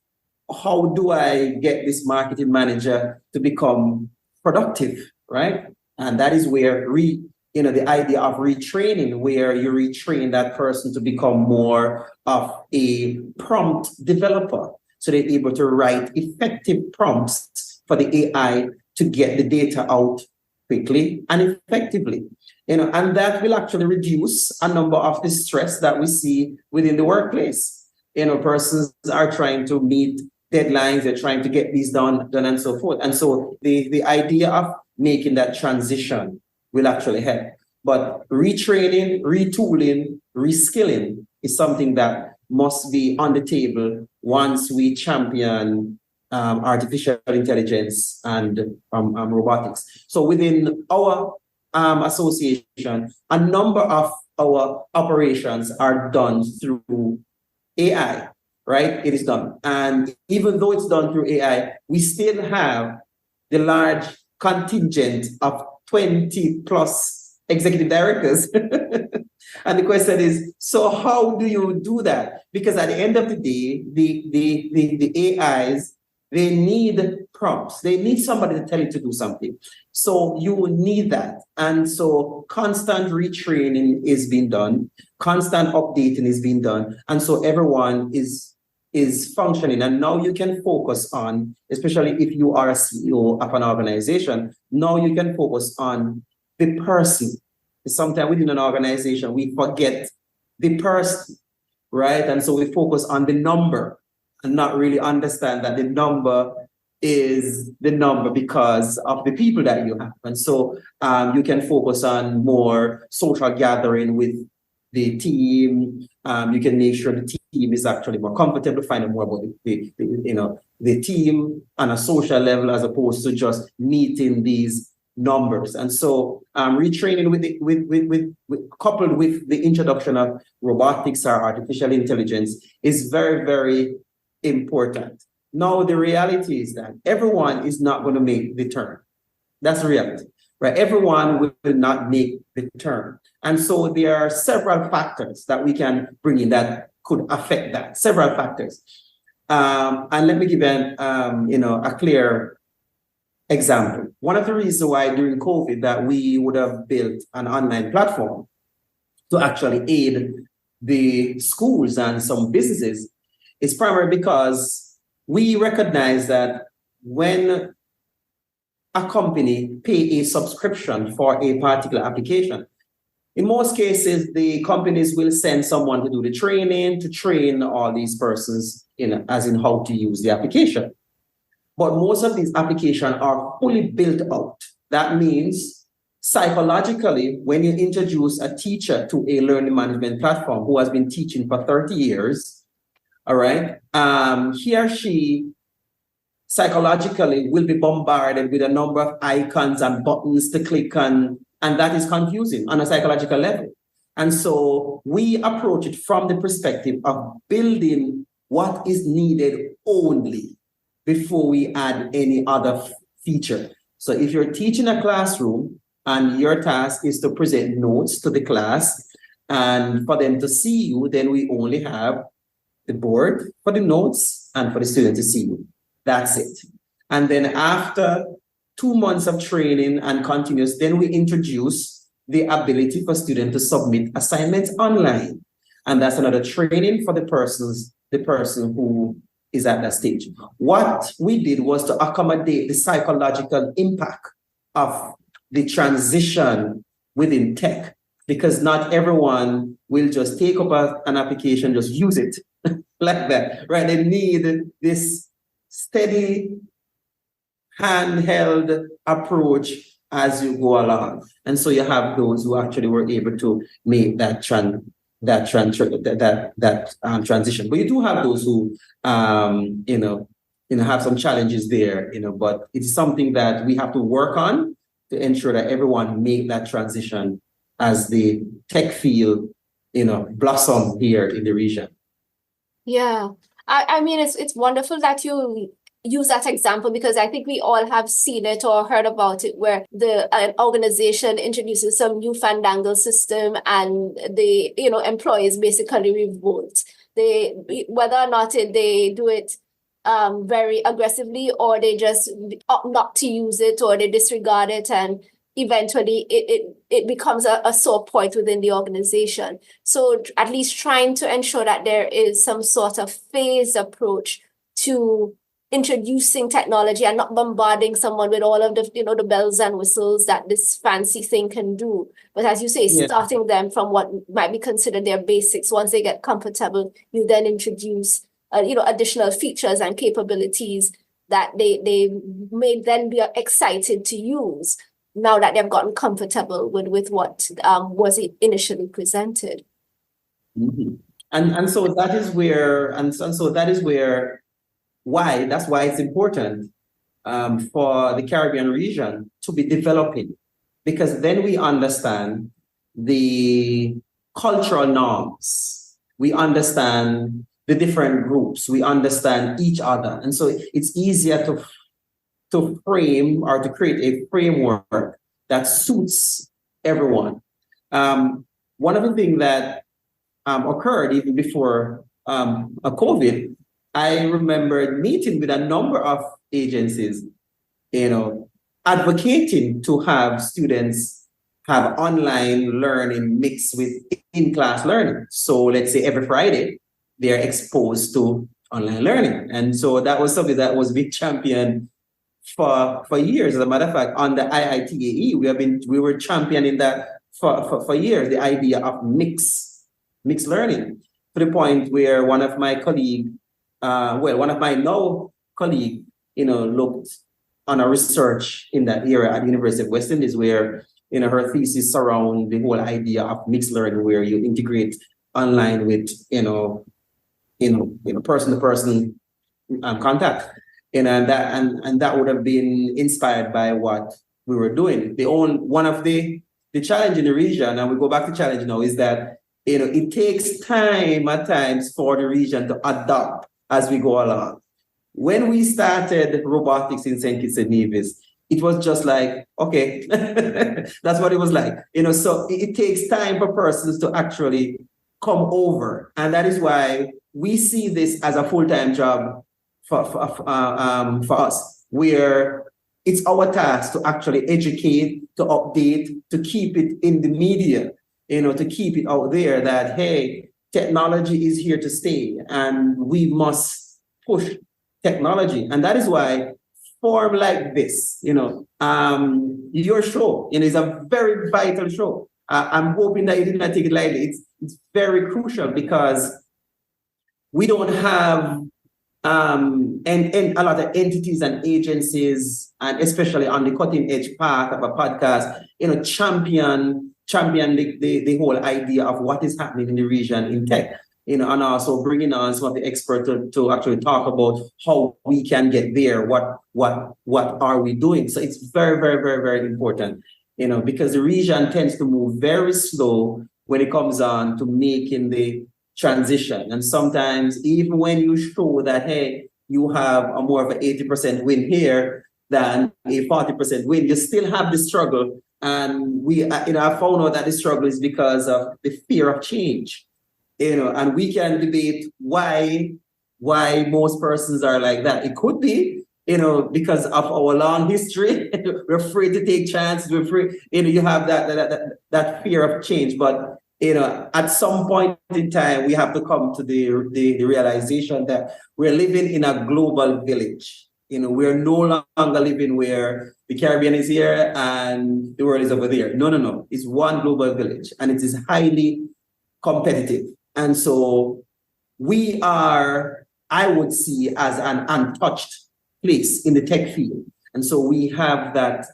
how do I get this marketing manager to become productive, right? And that is where the idea of retraining, where you retrain that person to become more of a prompt developer, so they're able to write effective prompts for the AI to get the data out quickly and effectively. And that will actually reduce a number of the stress that we see within the workplace. Persons are trying to meet deadlines, they're trying to get these done and so forth. And so the idea of making that transition will actually help. But retraining, retooling, reskilling is something that must be on the table once we champion artificial intelligence and robotics. So within our association, a number of our operations are done through AI, right? It is done. And even though it's done through AI, we still have the large contingent of 20 plus executive directors. And the question is, so how do you do that? Because at the end of the day, the AIs, they need prompts. They need somebody to tell you to do something. So you will need that. And so constant retraining is being done. Constant updating is being done. And so everyone is functioning. And now you can focus on, especially if you are a CEO of an organization, now you can focus on the person. Sometimes within an organization, we forget the person, right? And so we focus on the number and not really understand that the number is the number because of the people that you have. And so you can focus on more social gathering with the team. You can make sure the team is actually more comfortable, find out more about the team on a social level, as opposed to just meeting these numbers. And so retraining with coupled with the introduction of robotics or artificial intelligence is very, very important. Now, the reality is that everyone is not going to make the turn. That's the reality, right? Everyone will not make the turn. And so there are several factors that we can bring in that could affect that, several factors. And let me give a clear example. One of the reasons why during COVID that we would have built an online platform to actually aid the schools and some businesses is primarily because we recognize that when a company pay a subscription for a particular application, in most cases, the companies will send someone to do the training, to train all these persons as in how to use the application. But most of these applications are fully built out. That means psychologically, when you introduce a teacher to a learning management platform who has been teaching for 30 years, all right, he or she psychologically will be bombarded with a number of icons and buttons to click on, and that is confusing on a psychological level. And so we approach it from the perspective of building what is needed only before we add any other feature. So if you're teaching a classroom and your task is to present notes to the class and for them to see you, then we only have the board for the notes and for the student to see you. That's it. And then after 2 months of training and continuous, then we introduce the ability for students to submit assignments online. And that's another training for the person who is at that stage. What we did was to accommodate the psychological impact of the transition within tech, because not everyone will just take up an application, just use it like that, right? They need this steady handheld approach as you go along. And so you have those who actually were able to make that transition. But you do have those who have some challenges there, but it's something that we have to work on to ensure that everyone make that transition as the tech field, blossom here in the region. Yeah. I mean, it's wonderful that you use that example, because I think we all have seen it or heard about it, where an organization introduces some new fandangle system and the employees basically revolt. Whether or not they do it very aggressively, or they just opt not to use it, or they disregard it, and eventually it becomes a sore point within the organization. So at least trying to ensure that there is some sort of phased approach to introducing technology and not bombarding someone with all of the bells and whistles that this fancy thing can do. But as you say, starting them from what might be considered their basics. Once they get comfortable, you then introduce additional features and capabilities that they may then be excited to use now that they've gotten comfortable with what was initially presented. Mm-hmm. And so that is where that's why it's important for the Caribbean region to be developing, because then we understand the cultural norms, we understand the different groups, we understand each other, and so it's easier to frame or to create a framework that suits everyone. One of the things that occurred even before COVID, I remember meeting with a number of agencies, advocating to have students have online learning mixed with in-class learning. So let's say every Friday, they're exposed to online learning. And so that was something that was big champion for years. As a matter of fact, on the IITAE, we were championing that for years, the idea of mixed learning, to the point where one of my now colleague, looked on a research in that area at the University of West Indies, where, her thesis surround the whole idea of mixed learning, where you integrate online with, person-to-person contact. And that would have been inspired by what we were doing. One of the challenge in the region, and we go back to challenge now, is that, it takes time at times for the region to adopt as we go along. When we started robotics in Saint Kitts and Nevis, it was just like, okay, that's what it was like. So it takes time for persons to actually come over. And that is why we see this as a full-time job for us, where it's our task to actually educate, to update, to keep it in the media, to keep it out there that, hey, technology is here to stay and we must push technology. And that is why form like this, your show, is a very vital show. I'm hoping that you did not take it lightly. It's very crucial, because we don't have and a lot of entities and agencies, and especially on the cutting edge path of a podcast, champion the whole idea of what is happening in the region in tech, and also bringing on some of the experts to actually talk about how we can get there, what are we doing. So it's very, very, very, very important, because the region tends to move very slow when it comes on to making the transition. And sometimes even when you show that, hey, you have a more of an 80% win here than a 40% win, you still have the struggle. And I found out that the struggle is because of the fear of change, and we can debate why most persons are like that. It could be, because of our long history. We're afraid to take chances. We're afraid, you have that fear of change. But at some point in time, we have to come to the realization that we're living in a global village. We're no longer living where the Caribbean is here and the world is over there. No. It's one global village, and it is highly competitive. And so we are, I would see, as an untouched place in the tech field. And so we have that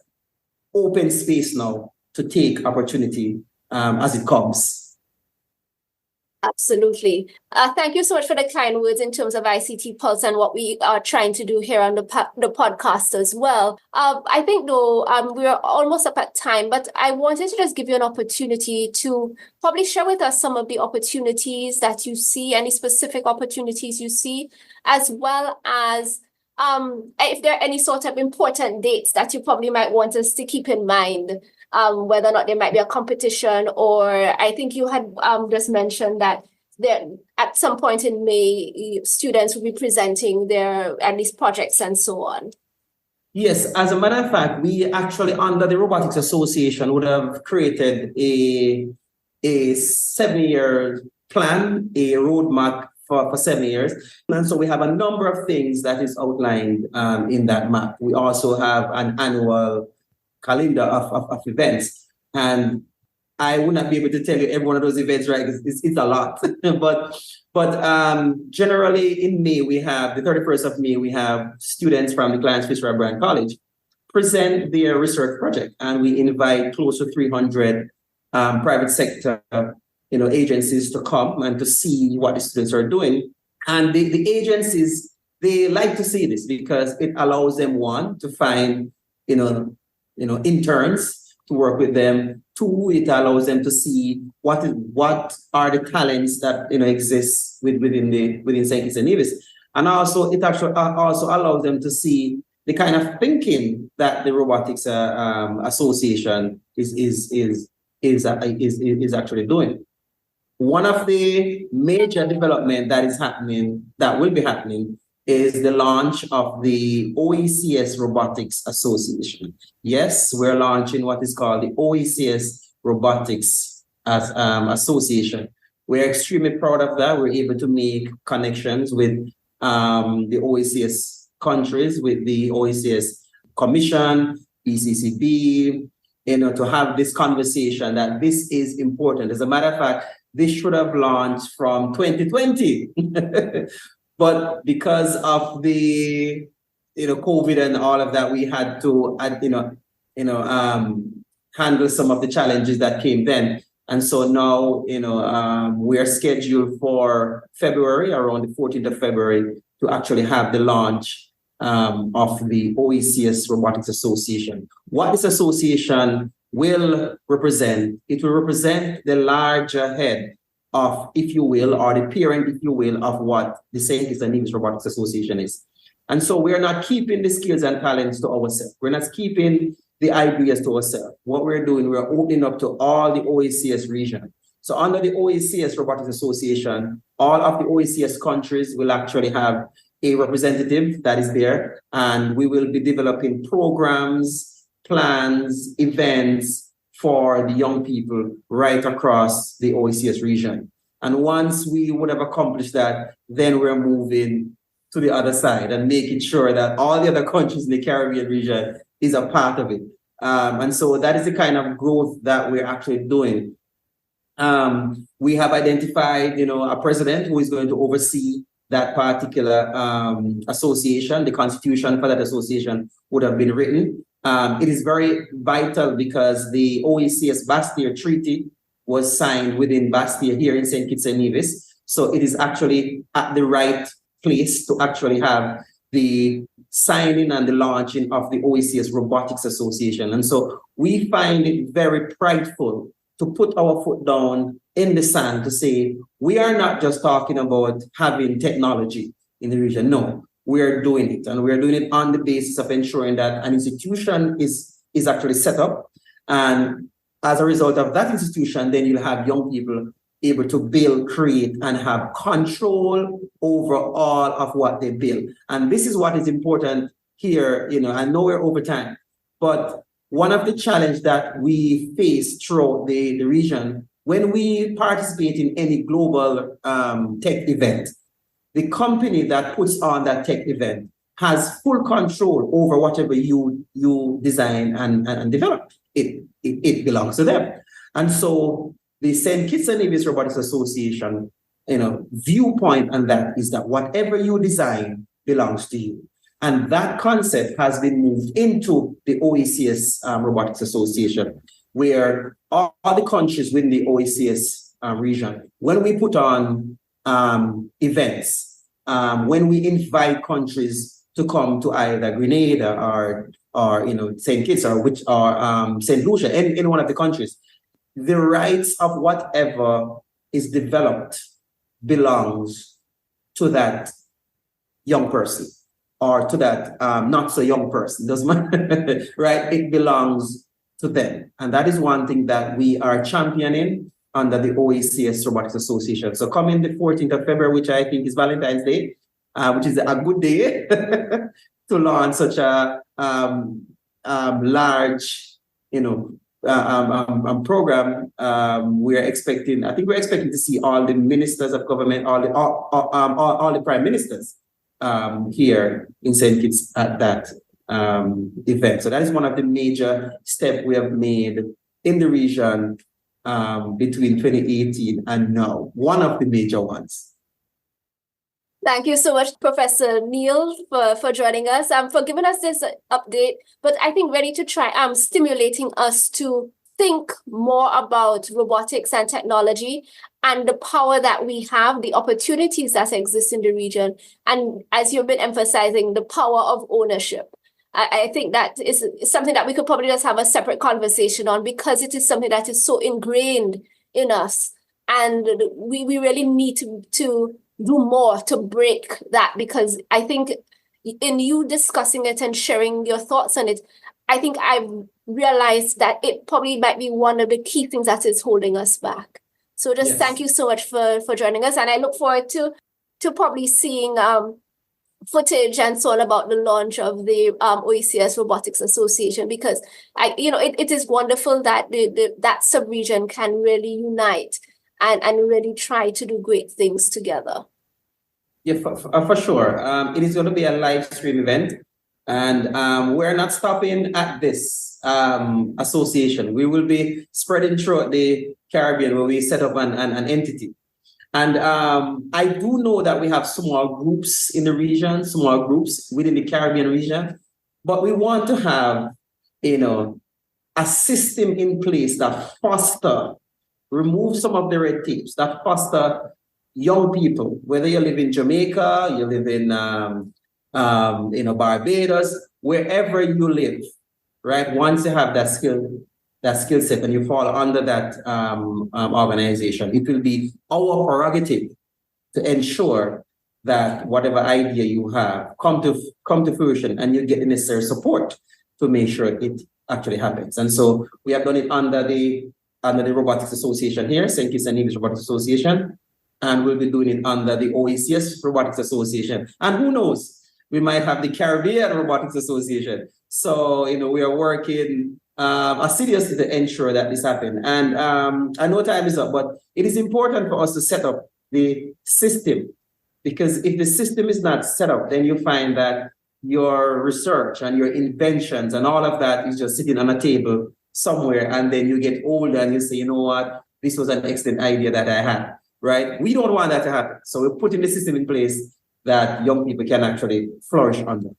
open space now to take opportunity as it comes. Absolutely. Thank you so much for the kind words in terms of ICT Pulse and what we are trying to do here on the podcast as well. I think, though, we're almost up at time, but I wanted to just give you an opportunity to probably share with us some of the opportunities that you see, any specific opportunities you see, as well as if there are any sort of important dates that you probably might want us to keep in mind. Whether or not there might be a competition, or I think you had just mentioned that there at some point in May, students will be presenting their at least projects and so on. Yes, as a matter of fact, we actually, under the Robotics Association, would have created a 7-year plan, a roadmap for 7 years. And so we have a number of things that is outlined in that map. We also have an annual calendar of events, and I would not be able to tell you every one of those events, right? It's a lot. but generally in May, we have the 31st of May, we have students from the Clarence Fitzgerald Bryan College present their research project, and we invite close to 300 private sector agencies to come and to see what the students are doing. And the agencies, they like to see this because it allows them, one, to find interns to work with them. Two, it allows them to see what are the talents that exist within Saint Kitts and Nevis, and also it actually also allows them to see the kind of thinking that the Robotics Association is actually doing. One of the major development that will be happening is the launch of the OECS Robotics Association. Yes, we're launching what is called the OECS Robotics Association. We're extremely proud of that. We're able to make connections with the OECS countries, with the OECS Commission, ECCB, to have this conversation that this is important. As a matter of fact, this should have launched from 2020. But because of the COVID and all of that, we had to handle some of the challenges that came then. And so now we are scheduled for February, around the 14th of February, to actually have the launch of the OECS Robotics Association. What this association will represent, it will represent the larger head of, if you will, or the parent, if you will, of what the Saint Kitts and Nevis Robotics Association is. And so we're not keeping the skills and talents to ourselves. We're not keeping the ideas to ourselves. What we're doing, we're opening up to all the OECS region. So under the OECS Robotics Association, all of the OECS countries will actually have a representative that is there, and we will be developing programs, plans, events for the young people right across the OECS region. And once we would have accomplished that, then we're moving to the other side and making sure that all the other countries in the Caribbean region is a part of it. And so that is the kind of growth that we're actually doing. We have identified, a president who is going to oversee that particular association. The constitution for that association would have been written. It is very vital because the OECS Bastia Treaty was signed within Bastia here in Saint Kitts and Nevis. So it is actually at the right place to actually have the signing and the launching of the OECS Robotics Association. And so we find it very prideful to put our foot down in the sand to say, we are not just talking about having technology in the region. No. We are doing it, and we are doing it on the basis of ensuring that an institution is actually set up. And as a result of that institution, then you'll have young people able to build, create, and have control over all of what they build. And this is what is important here. I know we're over time, but one of the challenges that we face throughout the region, when we participate in any global tech event, the company that puts on that tech event has full control over whatever you design and develop. It belongs to them. And so the Saint Kitts and Nevis Robotics Association, viewpoint on that is that whatever you design belongs to you. And that concept has been moved into the OECS Robotics Association, where all the countries within the OECS region, when we put on events, when we invite countries to come to either Grenada or Saint Kitts or Saint Lucia, any one of the countries, the rights of whatever is developed belongs to that young person or to that not so young person. Doesn't matter, right? It belongs to them. And that is one thing that we are championing under the OECS Robotics Association. So coming the 14th of February, which I think is Valentine's Day, which is a good day to launch such a large, program. We're expecting to see all the ministers of government, all the prime ministers here in Saint Kitts at that event. So that is one of the major steps we have made in the region between 2018 and now. One of the major ones. Thank you so much, Professor Neil, for joining us, for giving us this update. But I think ready to try stimulating us to think more about robotics and technology and the power that we have, the opportunities that exist in the region. And as you've been emphasizing, the power of ownership. I think that is something that we could probably just have a separate conversation on, because it is something that is so ingrained in us. And we really need to do more to break that, because I think in you discussing it and sharing your thoughts on it, I think I've realized that it probably might be one of the key things that is holding us back. So just Thank you so much for joining us. And I look forward to probably seeing footage and so on about the launch of the OECS Robotics Association, because it is wonderful that that sub-region can really unite and really try to do great things together. Yeah, for sure. It is going to be a live stream event, and we're not stopping at this association. We will be spreading throughout the Caribbean, where we set up an entity. And I do know that we have small groups in the region, small groups within the Caribbean region, but we want to have, a system in place that remove some of the red tapes, that foster young people, whether you live in Jamaica, you live in Barbados, wherever you live, right? Once you have that skill set and you fall under that organization, it will be our prerogative to ensure that whatever idea you have come to fruition, and you get the necessary support to make sure it actually happens. And so we have done it under the Robotics Association here, Saint Kitts and Nevis Robotics Association, and we'll be doing it under the OECS Robotics Association. And who knows, we might have the Caribbean Robotics Association. So, we are working assiduously to ensure that this happens. And I know time is up, but it is important for us to set up the system, because if the system is not set up, then you find that your research and your inventions and all of that is just sitting on a table somewhere, and then you get older and you say, you know what, this was an excellent idea that I had, right? We don't want that to happen. So we're putting the system in place that young people can actually flourish under.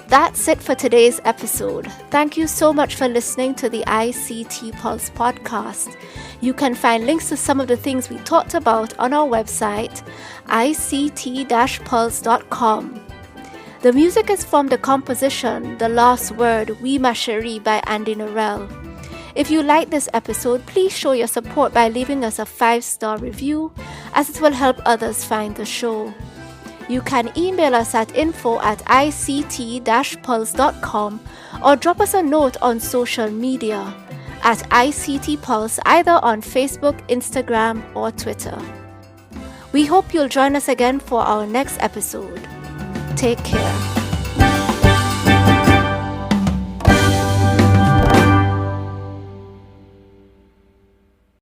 That's it for today's episode. Thank you so much for listening to the ICT Pulse podcast. You can find links to some of the things we talked about on our website, ict-pulse.com. The music is from the composition The Last Word, Chérie by Andy Narrell. If you like this episode, please show your support by leaving us a 5-star review, as it will help others find the show. You can email us at info@ict-pulse.com or drop us a note on social media at ICT Pulse, either on Facebook, Instagram, or Twitter. We hope you'll join us again for our next episode. Take care.